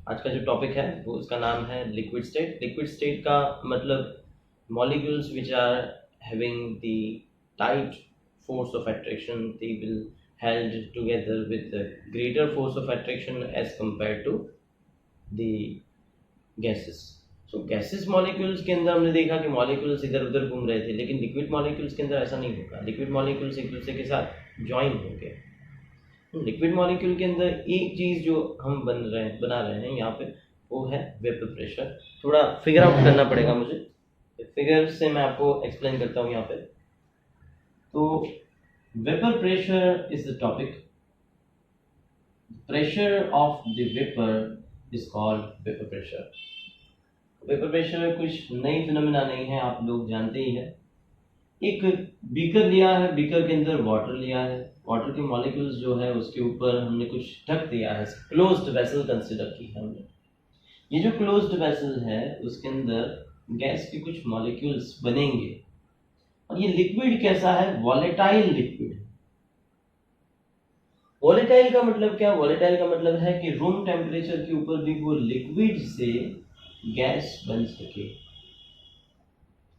आज का जो टॉपिक है वो उसका नाम है लिक्विड स्टेट। लिक्विड स्टेट का मतलब molecules which are having the tight force of attraction, they will held together with a greater force of attraction as compared to the gases. So gases molecules के अंदर हमने देखा कि molecules इधर उधर घूम रहे थे, लेकिन liquid molecules के अंदर ऐसा नहीं होगा। liquid molecules एक दूसरे के साथ ज्वाइन होंगे। लिक्विड मॉलिक्यूल के अंदर एक चीज जो हम बना रहे हैं यहाँ पे वो है वेपर प्रेशर। थोड़ा फिगर आउट करना पड़ेगा मुझे, फिगर से मैं आपको एक्सप्लेन करता हूँ यहाँ पे। तो vapour pressure is the topic. Pressure of the vapour is called vapour pressure. Vapour pressure कुछ नई फिनोमेना नहीं है, आप लोग जानते ही है। एक बीकर लिया है, बीकर के अंदर वाटर लिया है, वाटर के मॉलिक्यूल्स जो है उसके ऊपर हमने कुछ ढक दिया है, क्लोज्ड वेसल कंसिडर की है हमने। ये जो क्लोज्ड वेसल है उसके अंदर गैस के कुछ मॉलिक्यूल्स बनेंगे और ये लिक्विड कैसा है, वॉलेटाइल लिक्विड है। वॉलेटाइल का मतलब क्या? वॉलेटाइल का मतलब है कि रूम टेम्परेचर के ऊपर भी वो लिक्विड से गैस बन सके,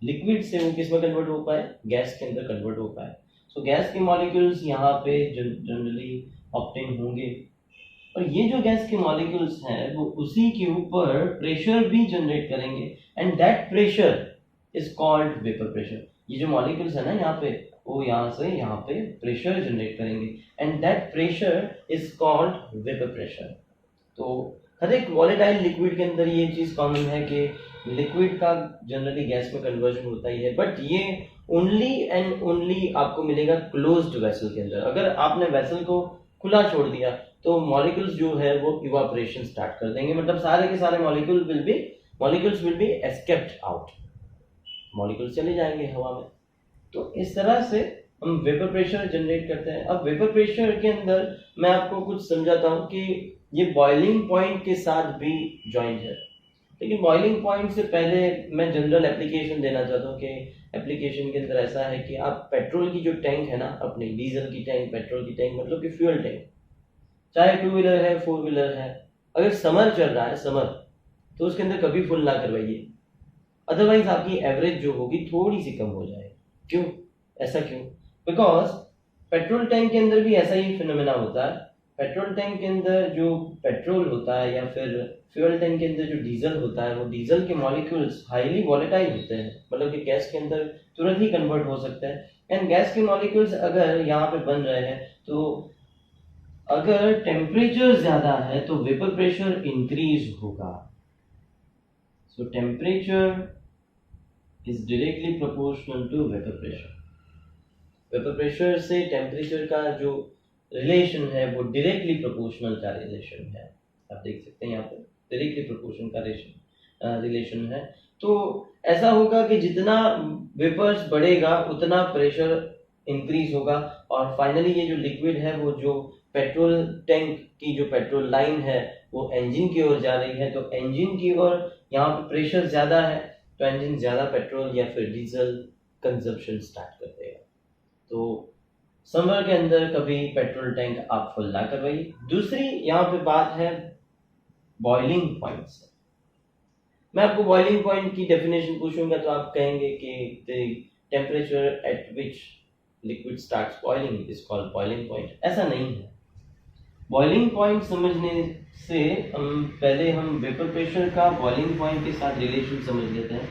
लिक्विड से वो किस में कन्वर्ट हो पाए, गैस के अंदर कन्वर्ट हो पाए। सो गैस के मॉलिक्यूल्स यहाँ पे जनरली ऑब्टेन होंगे और ये जो गैस के मॉलिक्यूल्स हैं वो उसी के ऊपर प्रेशर भी जनरेट करेंगे and that pressure is called vapour pressure. ये जो मॉलिक्यूल्स है ना यहाँ पे, वो यहाँ से यहाँ पे प्रेशर जनरेट करेंगे and that pressure is called vapour pressure. तो हर एक वॉलेटाइल लिक्विड के अंदर ये चीज कॉमन है कि लिक्विड का जनरली गैस में कन्वर्जन होता ही है, बट ये ओनली एंड ओनली आपको मिलेगा क्लोज्ड वेसल के अंदर। अगर आपने वेसल को खुला छोड़ दिया तो मॉलिक्यूल्स जो है वो इवापोरेशन स्टार्ट कर देंगे, मतलब सारे के सारे molecules will be escaped out, molecules चले जाएंगे हवा में। तो इस तरह से हम वेपर प्रेशर जनरेट करते हैं। अब वेपर प्रेशर के अंदर मैं आपको कुछ समझाता हूँ कि ये बॉइलिंग पॉइंट के साथ भी ज्वाइंट है, लेकिन बॉइलिंग पॉइंट से पहले मैं जनरल एप्लीकेशन देना चाहता हूँ कि एप्लीकेशन के अंदर ऐसा है कि आप पेट्रोल की जो टैंक है ना, अपनी डीजल की टैंक, पेट्रोल की टैंक मतलब कि फ्यूल टैंक, चाहे 2 व्हीलर है 4 व्हीलर है, अगर समर चल रहा है समर, तो उसके अंदर कभी फुल ना करवाइए, अदरवाइज आपकी एवरेज जो होगी थोड़ी सी कम हो जाए। क्यों? ऐसा क्यों? बिकॉज पेट्रोल टैंक के अंदर भी ऐसा ही फिनोमेना होता है। पेट्रोल टैंक के अंदर जो पेट्रोल होता है या फिर फ्यूल टैंक के अंदर जो डीजल होता है, वो डीजल के मॉलिक्यूल्स हाईली वॉलेटाइल होते हैं, मतलब कि गैस के अंदर तुरंत ही कन्वर्ट हो सकते हैं। एंड गैस के मॉलिक्यूल्स अगर यहाँ पे बन रहे हैं तो अगर टेम्परेचर ज्यादा है तो वेपर प्रेशर इंक्रीज होगा। So temperature is directly proportional to vapour pressure. Vapour pressure से टेम्परेचर का जो रिलेशन है वो डायरेक्टली प्रोपोर्शनल का रिलेशन है। आप देख सकते हैं यहाँ पे डायरेक्टली प्रोपोर्शनल का रिलेशन है। तो ऐसा होगा कि जितना वेपर्स बढ़ेगा उतना प्रेशर इंक्रीज होगा और फाइनली ये जो लिक्विड है वो जो पेट्रोल टैंक की जो पेट्रोल लाइन है वो इंजन की ओर जा रही है, तो इंजन की ओर यहाँ पे प्रेशर ज्यादा है तो इंजन ज्यादा पेट्रोल या फिर डीजल कंजप्शन स्टार्ट कर देगा। तो समर के अंदर कभी पेट्रोल टैंक आप फुल ना करवाइए। दूसरी यहाँ पे बात है बॉइलिंग पॉइंट से। मैं आपको बॉइलिंग पॉइंट की डेफिनेशन पूछूंगा तो आप कहेंगे कि the temperature at which liquid starts boiling is called boiling point. ऐसा नहीं है। बॉइलिंग पॉइंट समझने से पहले हम वेपर प्रेशर का बॉइलिंग पॉइंट के साथ रिलेशन समझ लेते हैं।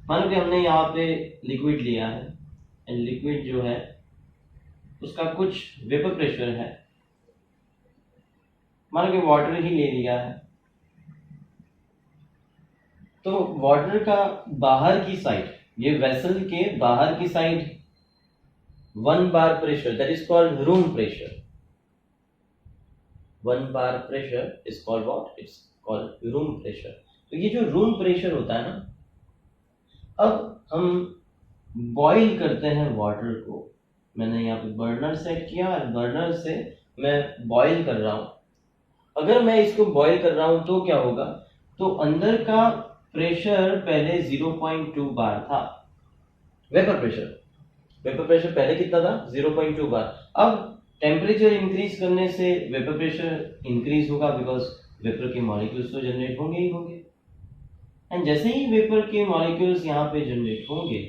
मान लो कि हमने यहाँ पे लिक्विड लिया है एंड लिक्विड जो है उसका कुछ वेपर प्रेशर है, मान लो कि वाटर ही ले लिया है, तो वाटर का बाहर की साइड, ये वेसल के बाहर की side 1 bar pressure, that is called room pressure. 1 bar pressure is called what? It's called room pressure. तो ये जो रूम प्रेशर होता है ना, अब हम बॉईल करते हैं वाटर को। मैंने यहाँ पे बर्नर सेट किया और बर्नर से मैं बॉईल कर रहा हूँ। अगर मैं इसको बॉईल कर रहा हूँ तो क्या होगा? तो अंदर का प्रेशर पहले 0.2 बार था, वेपर प्रेशर। वेपर प्रेशर पहले कितना था? 0.2 बार। अब टेम्परेचर इंक्रीज करने से वेपर प्रेशर इंक्रीज होगा बिकॉज वेपर के मॉलिक्यूल्स तो जनरेट होंगे ही होंगे। एंड जैसे ही वेपर के मॉलिक्यूल्स यहाँ पे जनरेट होंगे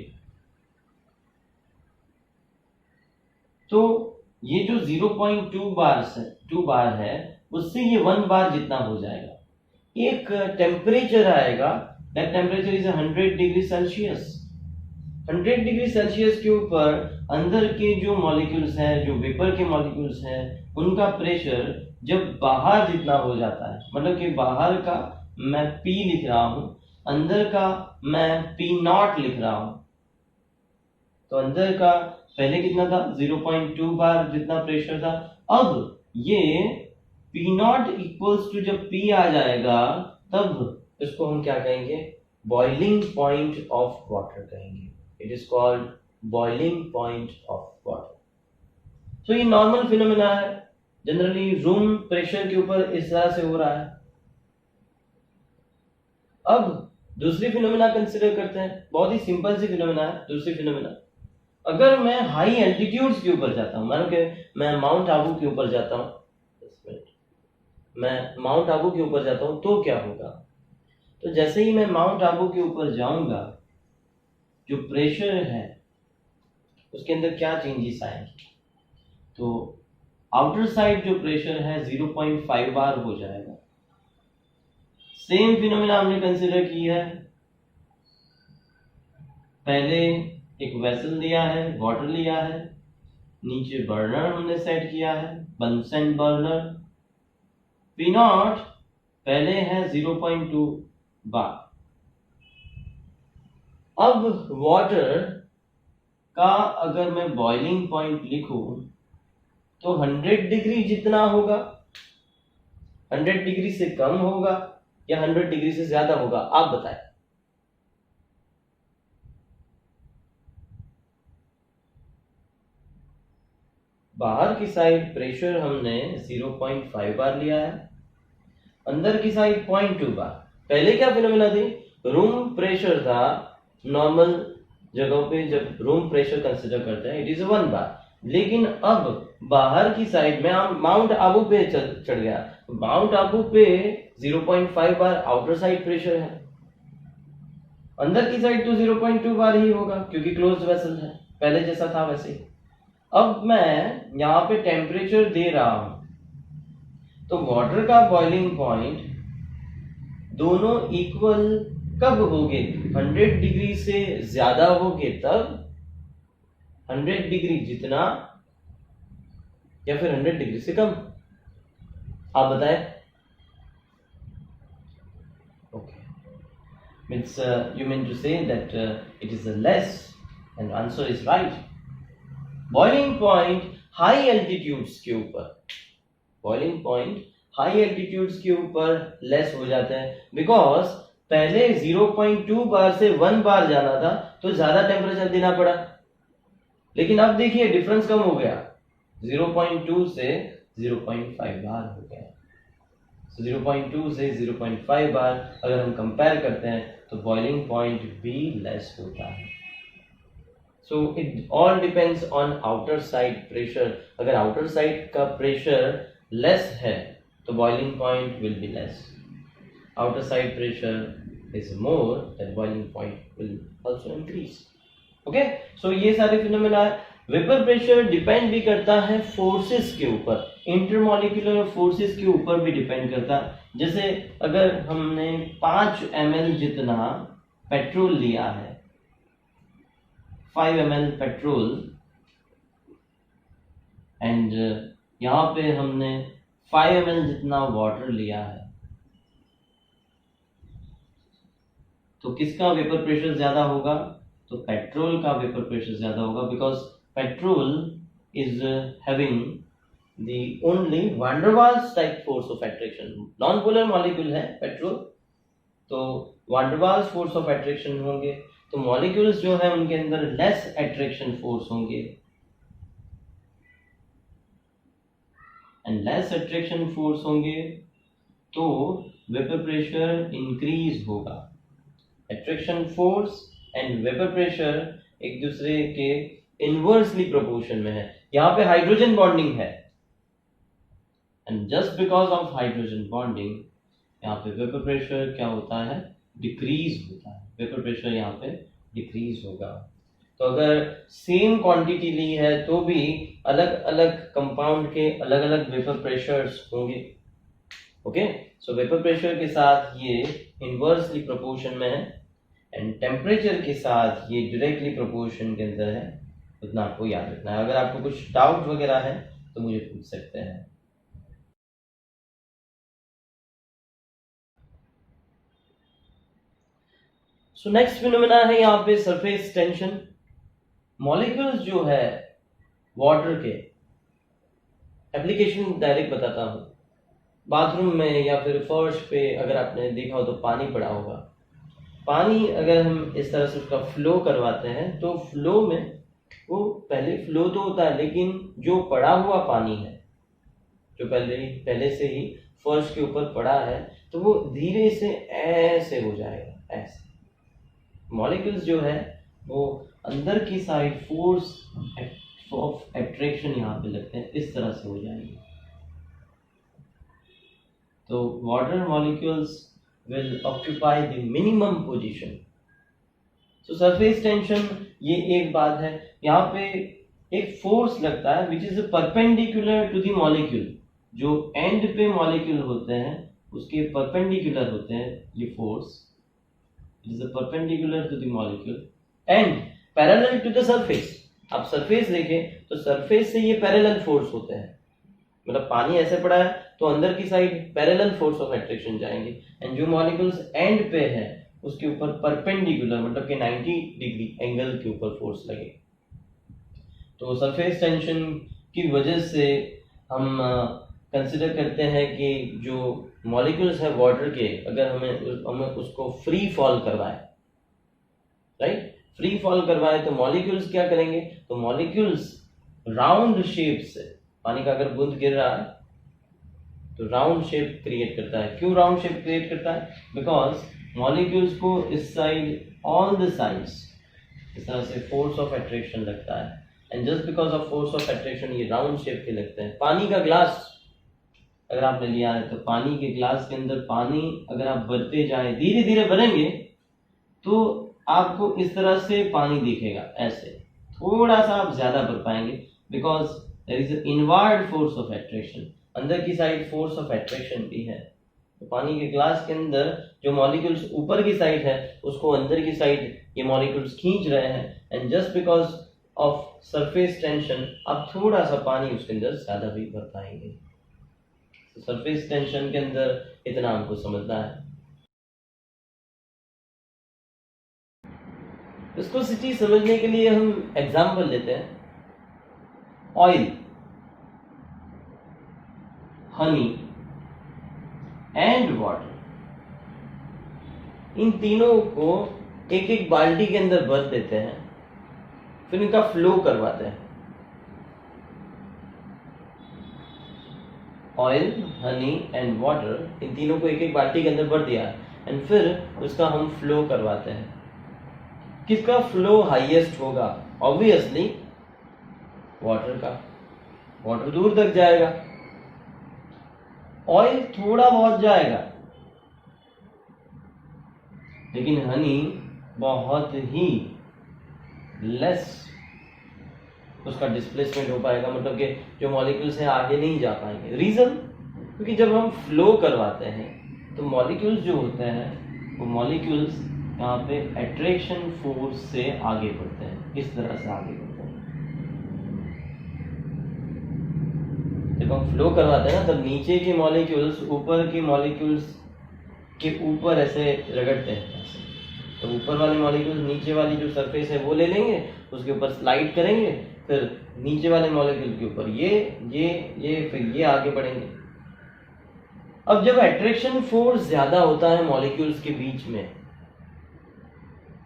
तो ये जो 0.2 बार है उससे ये 1 बार जितना हो जाएगा। एक टेम्परेचर आएगा, that temperature is 100 degree Celsius. 100 degree Celsius के ऊपर अंदर के जो मॉलिक्यूल्स हैं, जो वेपर के मॉलिक्यूल्स हैं, उनका प्रेशर जब बाहर जितना हो जाता है, मतलब कि बाहर का मैं P लिख रहा हूं, अंदर का मैं P0 लिख रहा हूं। तो अंदर का पहले कितना था, 0.2 बार जितना प्रेशर था। अब ये P0 इक्वल्स टू जब P आ जाएगा तब इसको हम क्या कहेंगे, बॉइलिंग पॉइंट ऑफ वाटर कहेंगे। It is called boiling point of water. तो ये नॉर्मल फिनोमेना है, जनरली रूम प्रेशर के ऊपर इस तरह से हो रहा है। अब दूसरी फिनोमेना कंसिडर करते हैं, बहुत ही सिंपल सी फिनोमेना है दूसरी फिनोमेना। अगर मैं हाई एल्टीट्यूड्स के ऊपर जाता हूं, मानो कि मैं माउंट आबू के ऊपर जाता हूं, मैं माउंट आबू के ऊपर जाता हूं तो क्या होगा। तो जैसे ही मैं माउंट आबू के ऊपर जाऊंगा, जो प्रेशर है उसके अंदर क्या चेंजेस आएंगे, तो आउटर साइड जो प्रेशर है 0.5 बार हो जाएगा। सेम फिनोमेना हमने कंसिडर की है, पहले एक वेसल लिया है, वाटर लिया है, नीचे बर्नर हमने सेट किया है, बंसन बर्नर। P0 पहले है 0.2 बार। अब वाटर का अगर मैं बॉइलिंग पॉइंट लिखूं तो 100 डिग्री जितना होगा, 100 डिग्री से कम होगा या 100 डिग्री से ज्यादा होगा, आप बताएं। बाहर की साइड प्रेशर हमने 0.5 बार लिया है, अंदर की साइड 0.2 बार। पहले क्या फिनोमेना थी, रूम प्रेशर था, नॉर्मल जगहों पे जब रूम प्रेशर कंसिडर करते हैं इट इज 1 बार। लेकिन अब बाहर की साइड में हम माउंट आबू पे चढ़ गया, माउंट आबू पे 0.5 बार आउटर साइड प्रेशर है, अंदर की साइड तो 0.2 बार ही होगा क्योंकि क्लोज्ड वेसल है, पहले जैसा था वैसे ही। अब मैं यहाँ पे टेम्परेचर दे रहा हूं, तो वाटर का बॉइलिंग पॉइंट दोनों इक्वल कब होंगे, 100 डिग्री से ज्यादा होंगे तब, 100 डिग्री जितना, या फिर 100 डिग्री से कम, आप बताएं। Okay, means you mean to say that it is less, and answer is right. Boiling point high altitudes के ऊपर, बॉइलिंग पॉइंट हाई एल्टीट्यूड्स के ऊपर लेस हो जाता है, बिकॉज पहले 0.2 बार से 1 बार जाना था तो ज्यादा टेम्परेचर देना पड़ा, लेकिन अब देखिए डिफरेंस कम हो गया, 0.2 से 0.5 बार हो गया। 0.2 से 0.5 बार अगर हम कंपेयर करते हैं तो बॉइलिंग पॉइंट भी लेस होता है। So it all depends on outer side pressure. अगर outer side का pressure less है तो boiling point will be less. Outer side pressure is more, then boiling point will also increase. Okay? So ये सारे phenomena है। Vapour pressure depend भी करता है फोर्सेस के ऊपर, इंटरमॉलिक्यूलर फोर्सेस के ऊपर भी डिपेंड करता है। जैसे अगर हमने 5 ml जितना पेट्रोल लिया है, 5 ml पेट्रोल, एंड यहाँ पे हमने 5 ml जितना वाटर लिया है, तो किसका वेपर प्रेशर ज्यादा होगा, तो पेट्रोल का वेपर प्रेशर ज्यादा होगा, because petrol is having the only van der Waals type force of attraction, non polar molecule है पेट्रोल, तो van der Waals force of attraction होंगे, तो मॉलिक्यूल्स जो है उनके अंदर लेस अट्रैक्शन फोर्स होंगे, एंड लेस अट्रैक्शन फोर्स होंगे तो वेपर प्रेशर इंक्रीज होगा। Attraction force and vapour pressure एक दूसरे के इनवर्सली प्रोपोर्शन में है। यहां पे हाइड्रोजन बॉन्डिंग है, and just because of hydrogen bonding यहाँ पे वेपर प्रेशर क्या होता है, डिक्रीज होता है, वेपर प्रेशर यहाँ पे डिक्रीज होगा। तो अगर सेम क्वांटिटी ली है तो भी अलग अलग कंपाउंड के अलग अलग वेपर प्रेशर्स होंगे। ओके, सो वेपर प्रेशर के साथ ये इनवर्सली प्रोपोर्शन में है एंड टेम्परेचर के साथ ये डायरेक्टली प्रोपोर्शन के अंदर है। उतना आपको याद रखना है। अगर आपको कुछ डाउट वगैरह है तो मुझे पूछ सकते हैं। सो नेक्स्ट फिनोमेना है यहाँ पे सरफेस टेंशन। मॉलिक्यूल्स जो है वाटर के, एप्लीकेशन डायरेक्ट बताता हूँ। बाथरूम में या फिर फर्श पे अगर आपने देखा हो तो पानी पड़ा होगा। पानी अगर हम इस तरह से उसका फ्लो करवाते हैं तो फ्लो में वो पहले फ्लो तो होता है, लेकिन जो पड़ा हुआ पानी है जो पहले से ही फर्श के ऊपर पड़ा है तो वो धीरे से ऐसे हो जाएगा। ऐसे मॉलिक्यूल्स जो है वो अंदर की साइड फोर्स ऑफ एट्रैक्शन यहाँ पे लगते हैं, इस तरह से हो जाएंगे। तो water molecules will occupy the minimum position. So surface tension ये एक बात है। यहाँ पे एक फोर्स लगता है which is perpendicular to the molecule. जो एंड पे मॉलिक्यूल होते हैं उसके परपेंडिकुलर होते हैं ये force. It is perpendicular to the molecule and parallel to the surface. आप सरफेस देखें तो सरफेस से ये पैरेलल फोर्स होते हैं। मतलब पानी ऐसे पड़ा है तो अंदर की side parallel force of attraction जाएंगे एंड जो मॉलिक्यूल्स एंड पे है उसके ऊपर परपेंडिकुलर मतलब कि 90 डिग्री एंगल के ऊपर फोर्स लगे। तो सरफेस टेंशन की वजह से हम कंसिडर करते हैं कि जो मॉलिक्यूल्स है वाटर के, अगर हमें उसको फ्री फॉल करवाए, राइट, फ्री फॉल करवाए तो मॉलिक्यूल्स क्या करेंगे, तो मॉलिक्यूल्स राउंड शेप से, पानी का अगर बूंद गिर रहा है तो राउंड शेप क्रिएट करता है। क्यों राउंड शेप क्रिएट करता है? बिकॉज मॉलिक्यूल्स को इस साइड ऑन द साइड्स इस तरह से फोर्स ऑफ एट्रैक्शन लगता है and just because of force of attraction ये राउंड शेप के लगते हैं। पानी का ग्लास अगर आपने लिया है तो पानी के ग्लास के अंदर पानी अगर आप भरते जाए, धीरे धीरे भरेंगे तो आपको इस तरह से पानी दिखेगा। ऐसे थोड़ा सा आप ज्यादा भर पाएंगे because there is inward force of attraction. अंदर की साइड फोर्स ऑफ एट्रैक्शन भी है। तो पानी के ग्लास के अंदर जो मॉलिक्यूल्स ऊपर की साइड है उसको अंदर की साइड ये मॉलिक्यूल्स खींच रहे हैं and just because of surface tension आप थोड़ा सा पानी उसके अंदर ज्यादा भी भर पाएंगे। तो सरफेस टेंशन के अंदर इतना हमको समझना है। विस्कोसिटी समझने के लिए हम एग्जांपल लेते हैं। ऑयल, हनी एंड वाटर, इन तीनों को एक एक बाल्टी के अंदर भर देते हैं, फिर इनका फ्लो करवाते हैं। ऑयल, हनी एंड वाटर, इन तीनों को एक एक बाल्टी के अंदर भर दिया एंड फिर उसका हम फ्लो करवाते हैं। किसका फ्लो हाईएस्ट होगा? ऑब्वियसली वाटर का। वाटर दूर तक जाएगा, ऑयल थोड़ा बहुत जाएगा, लेकिन हनी बहुत ही लेस उसका डिस्प्लेसमेंट हो पाएगा, मतलब कि जो मॉलिक्यूल्स हैं आगे नहीं जा पाएंगे। रीजन, क्योंकि जब हम फ्लो करवाते हैं तो मॉलिक्यूल्स जो होते हैं वो मॉलिक्यूल्स यहाँ पे एट्रैक्शन फोर्स से आगे बढ़ते हैं, इस तरह से आगे बढ़ते हैं। जब हम फ्लो करवाते हैं ना तब नीचे के मॉलिक्यूल्स ऊपर के मॉलिक्यूल्स के ऊपर ऐसे रगड़ते हैं ऐसे। तो ऊपर वाले मॉलिक्यूल्स नीचे वाली जो सरफेस है वो ले लेंगे, उसके ऊपर स्लाइड करेंगे, फिर नीचे वाले मॉलिक्यूल के ऊपर ये फिर ये आगे बढ़ेंगे। अब जब एट्रैक्शन फोर्स ज्यादा होता है मॉलिक्यूल्स के बीच में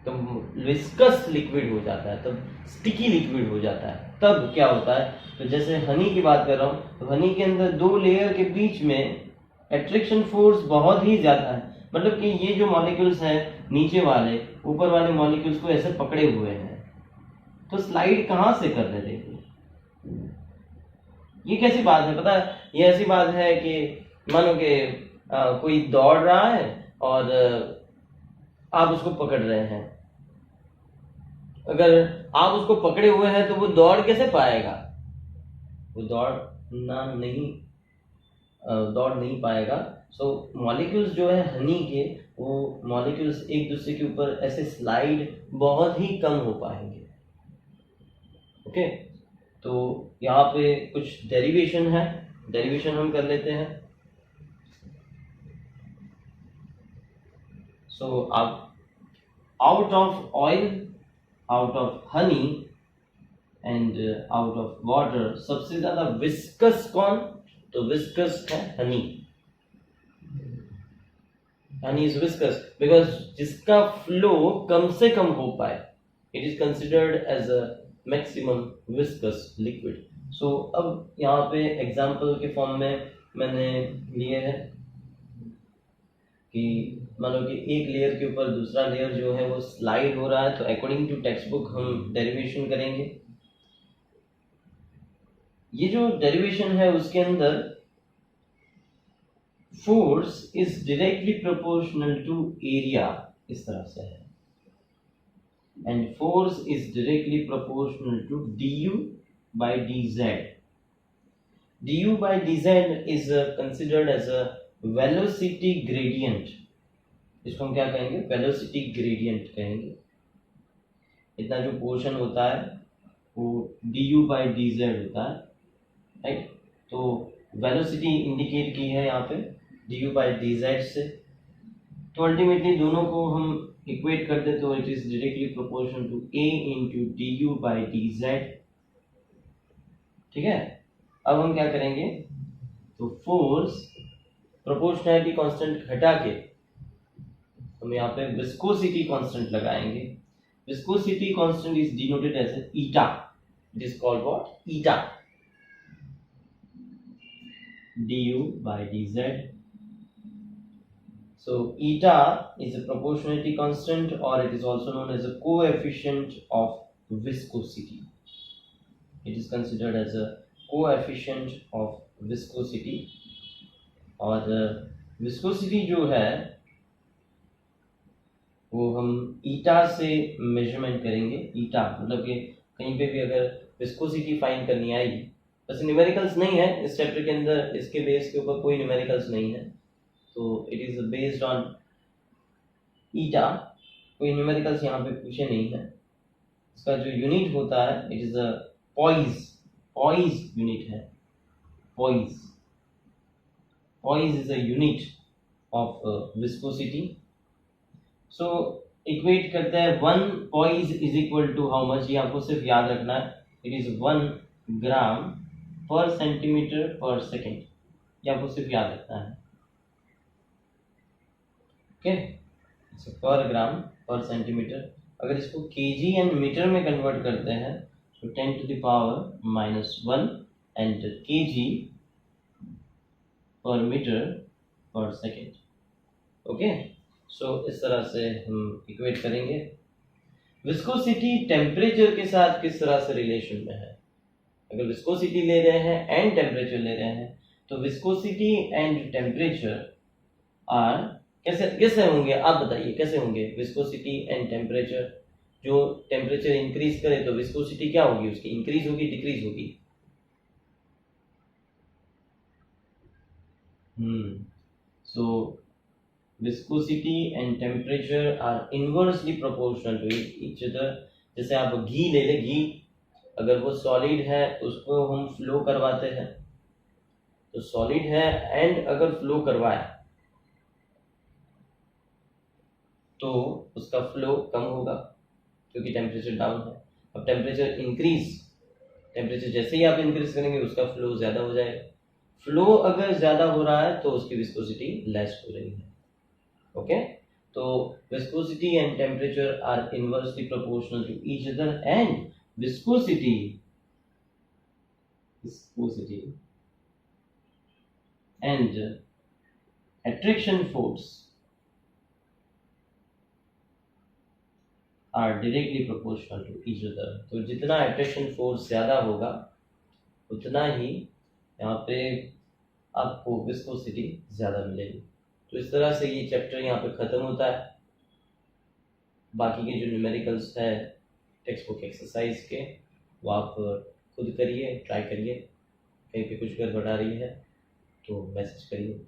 तो विस्कस लिक्विड हो जाता है, तब स्टिकी लिक्विड हो जाता है। तब क्या होता है, तो जैसे हनी की बात कर रहा हूं तो हनी के अंदर दो लेयर के बीच में एट्रैक्शन फोर्स बहुत ही ज्यादा है, मतलब कि ये जो मॉलिक्यूल्स हैं नीचे वाले ऊपर वाले मॉलिक्यूल्स को ऐसे पकड़े हुए हैं, तो स्लाइड कहां से करने देंगे? ये कैसी बात है पता है? ये ऐसी बात है कि मानो कि कोई दौड़ रहा है और आप उसको पकड़ रहे हैं। अगर आप उसको पकड़े हुए हैं तो वो दौड़ कैसे पाएगा? वो दौड़ नहीं पाएगा। सो मॉलिक्यूल्स जो है हनी के, वो मॉलिक्यूल्स एक दूसरे के ऊपर ऐसे स्लाइड बहुत ही कम हो पाएंगे। ओके, तो यहाँ पे कुछ डेरिवेशन है, डेरिवेशन हम कर लेते हैं। सो आप out of oil, out of honey and out of water सबसे ज्यादा विस्कस कौन? तो विस्कस है honey. Honey is viscous because जिसका फ्लो कम से कम हो पाए, it is considered as a maximum viscous liquid. So अब यहाँ पे एग्जाम्पल के फॉर्म में मैंने लिए है कि मानो कि एक लेयर के ऊपर दूसरा लेयर जो है वो स्लाइड हो रहा है, तो अकॉर्डिंग टू टेक्स्ट बुक हम डेरिवेशन करेंगे। ये जो डेरिवेशन है उसके अंदर force is directly proportional to area, इस तरह से है, and force is directly proportional to du by dz. du by dz is considered as a velocity gradient. इसको हम क्या कहेंगे? वेलोसिटी ग्रेडियंट कहेंगे। इतना जो पोर्शन होता है वो du by dz होता है, राइट? तो वेलोसिटी इंडिकेट की है यहाँ पे du by dz से। तो अल्टीमेटली दोनों को हम इक्वेट कर दे तो it is directly proportional to a into du by dz। ठीक है, अब हम क्या करेंगे? तो फोर्स प्रोपोर्शनैलिटी कांस्टेंट घटा के हम यहाँ पे विस्कोसिटी कांस्टेंट लगाएंगे। Viscosity constant is denoted as eta. It is called what? Eta. du by dz. So eta is a proportionality constant, or it is also known as a coefficient of viscosity. It is considered as a coefficient of viscosity. और viscosity जो है वो हम ईटा से measurement करेंगे। ईटा मतलब कि कहीं पे भी अगर विस्कोसिटी फाइंड करनी आएगी, वैसे न्यूमेरिकल्स नहीं है इस चैप्टर के अंदर, इसके बेस के ऊपर कोई न्यूमेरिकल्स नहीं है, तो इट इज बेस्ड ऑन ईटा। कोई न्यूमेरिकल्स यहाँ पे पूछे नहीं है। इसका जो यूनिट होता है it is a poise. Poise unit है, poise. Poise is a unit of viscosity. So equate करते हैं 1 poise is equal to how much, ये आपको सिर्फ याद रखना है। इट इज 1 ग्राम पर सेंटीमीटर पर सेकेंड, ये आपको सिर्फ याद रखना है। ओके, पर ग्राम पर सेंटीमीटर। अगर इसको केजी एंड मीटर में कन्वर्ट करते हैं तो 10 to the power -1 and KG पर मीटर पर सेकेंड। ओके, सो इस तरह से हम इक्वेट करेंगे। विस्कोसिटी टेम्परेचर के साथ किस तरह से रिलेशन में है? अगर विस्कोसिटी ले रहे हैं एंड टेम्परेचर ले रहे हैं तो विस्कोसिटी एंड टेम्परेचर आर कैसे कैसे होंगे? आप बताइए कैसे होंगे विस्कोसिटी एंड टेम्परेचर? जो टेम्परेचर इंक्रीज करे तो विस्कोसिटी क्या होगी? उसकी इंक्रीज होगी, डिक्रीज होगी? So viscosity and temperature are inversely proportional to each other. जैसे आप घी ले ले, घी अगर वो सॉलिड है उसको हम फ्लो करवाते हैं, तो सॉलिड है एंड अगर फ्लो करवाए तो उसका फ्लो कम होगा क्योंकि टेम्परेचर डाउन है। अब टेम्परेचर इंक्रीज, टेम्परेचर जैसे ही आप इंक्रीज करेंगे उसका फ्लो ज़्यादा हो जाएगा। फ्लो अगर ज़्यादा हो रहा है तो उसकी विस्कोसिटी लेस हो रही है। ओके, तो viscosity and temperature are inversely proportional to each other and viscosity and attraction force are directly proportional to each other। तो जितना attraction force ज़्यादा होगा उतना ही यहाँ पे आपको विस्कोसिटी ज़्यादा मिलेगी। तो इस तरह से ये चैप्टर यहाँ पे ख़त्म होता है। बाकी के जो न्यूमेरिकल्स है टेक्स्ट बुक एक्सरसाइज के, वो आप खुद करिए, ट्राई करिए। कहीं पे कुछ गड़बड़ आ रही है तो मैसेज करिए।